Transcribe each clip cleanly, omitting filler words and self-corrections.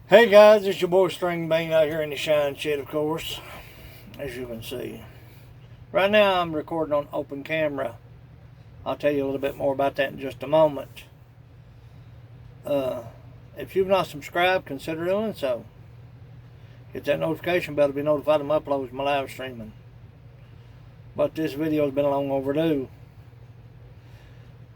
Hey guys, it's your boy String Bean out here in the Shine Shed, of course, as you can see. Right now I'm recording on open camera. I'll tell you a little bit more about that in just a moment. If you've not subscribed, consider doing so. Hit that notification bell to be notified of my uploads, my live streaming. But this video has been long overdue.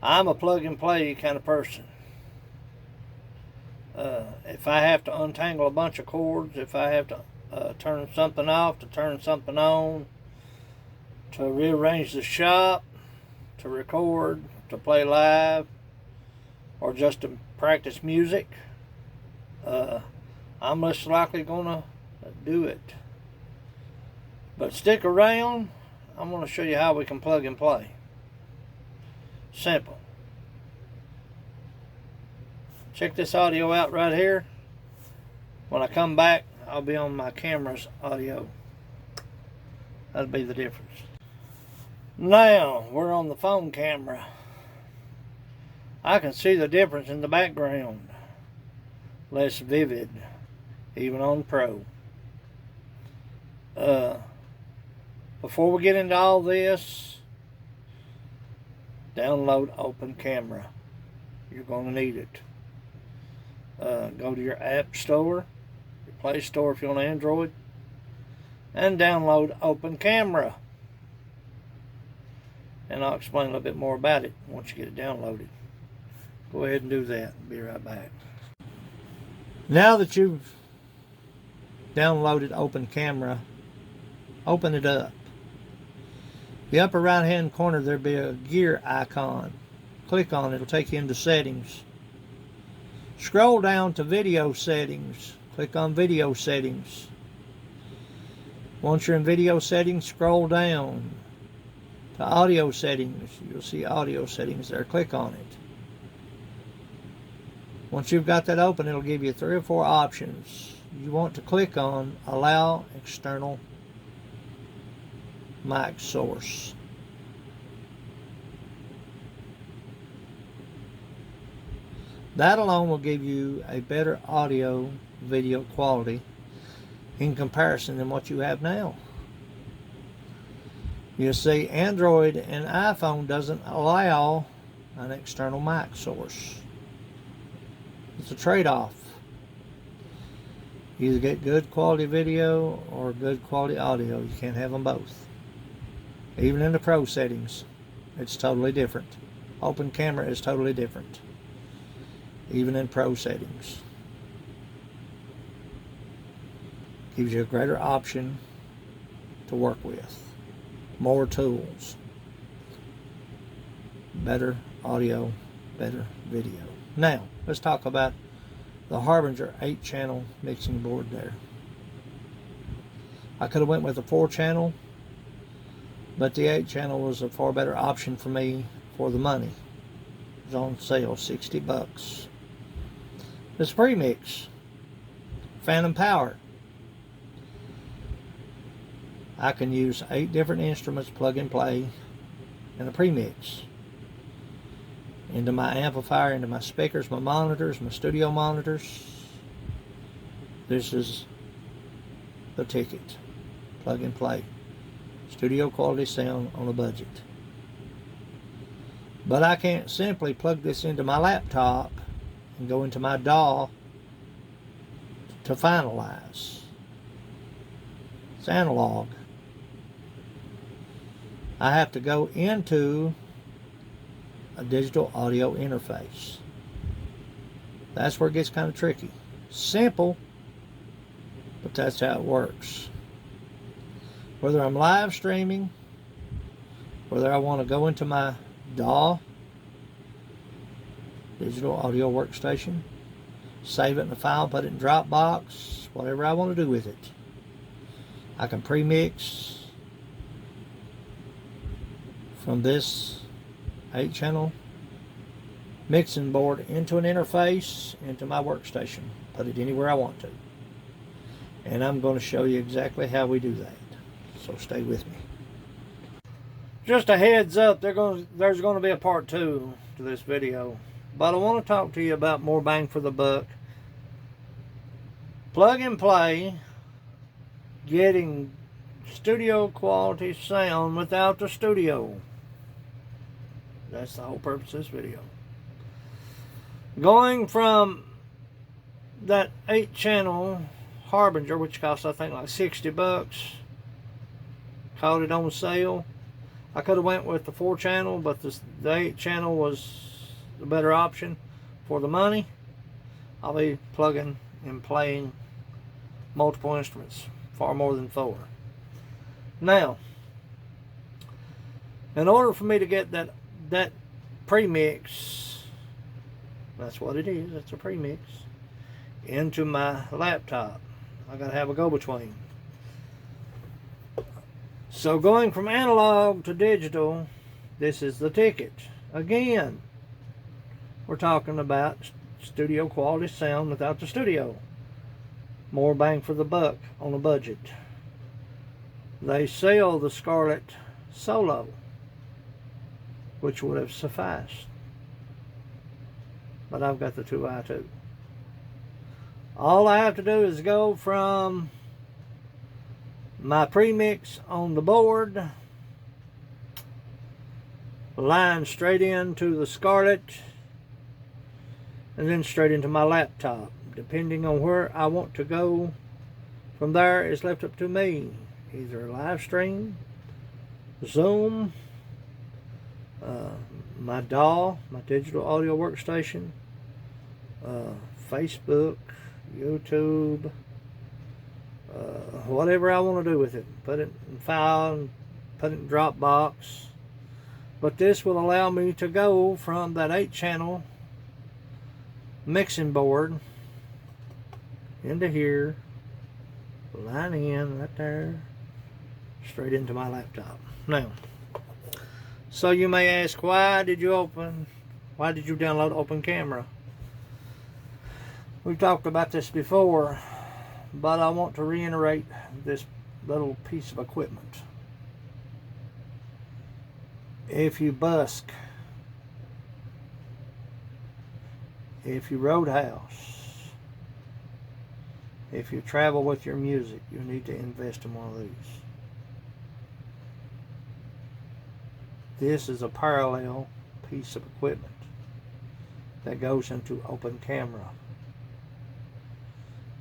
I'm a plug and play kind of person. If I have to untangle a bunch of cords, if I have to turn something off, to turn something on, to rearrange the shop, to record, to play live, or just to practice music, I'm less likely going to do it. But stick around. I'm going to show you how we can plug and play. Simple. Check this audio out right here. When I come back, I'll be on my camera's audio. That'll be the difference. Now, we're on the phone camera. I can see the difference in the background. Less vivid, even on Pro. Before we get into all this, download Open Camera. You're going to need it. Go to your App Store, your Play Store if you're on Android, and download Open Camera. And I'll explain a little bit more about it once you get it downloaded. Go ahead and do that. I'll be right back. Now that you've downloaded Open Camera, open it up. The upper right hand corner there'll be a gear icon. Click on it, it'll take you into settings. Scroll down to video settings. Click on video settings. Once you're in video settings, scroll down to audio settings. You'll see audio settings there. Click on it. Once you've got that open, it'll give you 3 or 4 options. You want to click on allow external mic source. That alone will give you a better audio video quality in comparison than what you have now. You see, Android and iPhone doesn't allow an external mic source. It's a trade-off. You either get good quality video or good quality audio. You can't have them both. Even in the Pro settings, it's totally different. Open Camera is totally different. Even in Pro settings. Gives you a greater option to work with. More tools. Better audio, better video. Now, let's talk about the Harbinger 8-channel mixing board there. I could have went with a 4-channel, but the 8-channel was a far better option for me for the money. It was on sale, $60. This premix, Phantom Power. I can use 8 different instruments, plug and play, in a premix. Into my amplifier, into my speakers, my monitors, my studio monitors. This is the ticket. Plug and play. Studio quality sound on a budget. But I can't simply plug this into my laptop and go into my DAW to finalize. It's analog. I have to go into a digital audio interface. That's where it gets kind of tricky. Simple, but that's how it works. Whether I'm live streaming, whether I want to go into my DAW, digital audio workstation, save it in a file, put it in Dropbox, whatever I want to do with it. I can pre-mix from this 8-channel mixing board into an interface, into my workstation. Put it anywhere I want to. And I'm going to show you exactly how we do that. So stay with me. Just a heads up, there's going to be a part 2 to this video. But I want to talk to you about more bang for the buck Plug and play, getting studio quality sound without the studio. That's the whole purpose of this video. Going from that 8-channel Harbinger, which cost I think like 60 bucks, caught it on sale. I could have went with the 4-channel, but the 8-channel was the better option for the money. I'll be plugging and playing multiple instruments, far more than 4. Now, in order for me to get that premix, that's what it is, it's a premix, into my laptop, I gotta have a go-between. So going from analog to digital, this is the ticket. Again, we're talking about studio quality sound without the studio. More bang for the buck on a budget. They sell the Scarlett Solo, which would have sufficed. But I've got the 2i2. All I have to do is go from my premix on the board, line straight into the Scarlett, and then straight into my laptop. Depending on where I want to go from there, it's left up to me. Either a live stream, Zoom, my DAW, my digital audio workstation, Facebook, YouTube, whatever I want to do with it. Put it in file, put it in Dropbox. But this will allow me to go from that 8-channel mixing board into here, line in right there, straight into my laptop. Now, so you may ask, why did you download Open Camera? We've talked about this before, but I want to reiterate this little piece of equipment. If you busk, if you roadhouse, if you travel with your music, you need to invest in one of these. This is a parallel piece of equipment that goes into Open Camera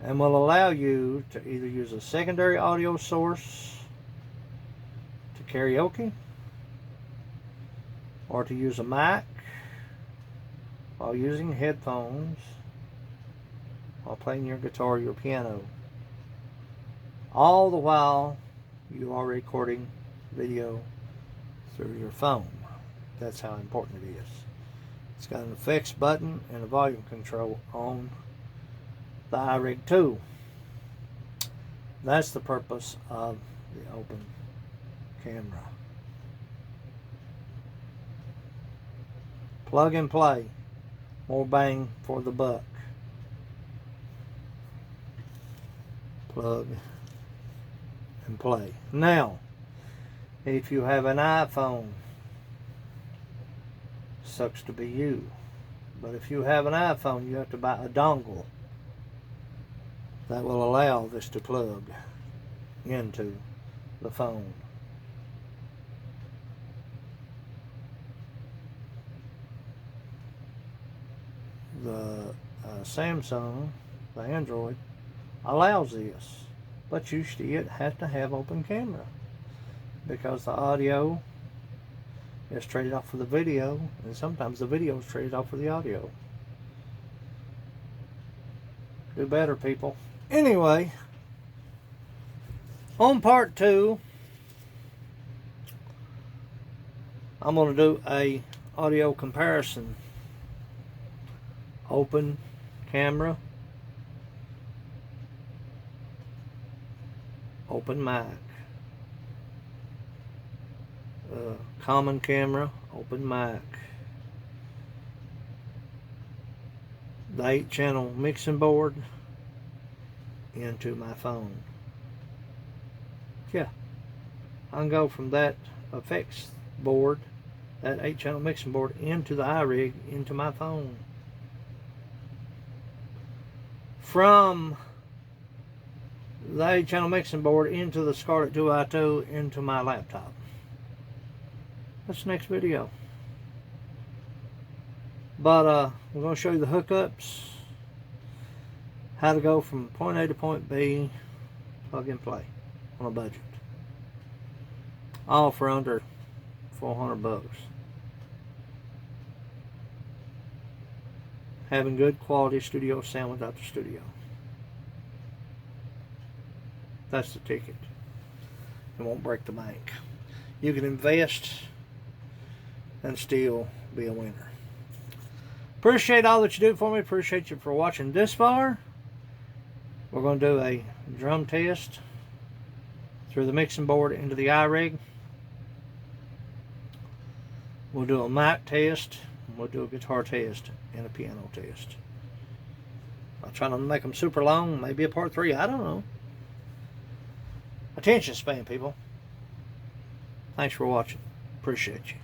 and will allow you to either use a secondary audio source to karaoke, or to use a mic while using headphones while playing your guitar or your piano, all the while you are recording video through your phone. That's how important it is. It's got an effects button and a volume control on the iRig 2. That's the purpose of the Open Camera. Plug and play. More bang for the buck. Plug and play. Now, if you have an iPhone, sucks to be you. But if you have an iPhone, you have to buy a dongle that will allow this to plug into the phone. The Samsung, the Android, allows this, but you still have to have Open Camera because the audio is traded off for the video, and sometimes the video is traded off for the audio. Do better, people. Anyway, on part 2, I'm going to do a audio comparison. Open Camera, Open mic, Common Camera, Open mic, the 8-channel mixing board into my phone. Yeah, I can go from that effects board, that 8-channel mixing board, into the iRig, into my phone. From the 8-channel mixing board into the Scarlett Duo 2 into my laptop. That's the next video. But we're going to show you the hookups, how to go from point A to point B, plug and play on a budget. All for under $400. Having good quality studio sound without the studio. That's the ticket. It won't break the bank. You can invest and still be a winner. Appreciate all that you do for me. Appreciate you for watching this far. We're going to do a drum test through the mixing board into the iRig. We'll do a mic test. We'll do a guitar test and a piano test. I'll try not to make them super long. Maybe a part 3. I don't know. Attention span, people. Thanks for watching. Appreciate you.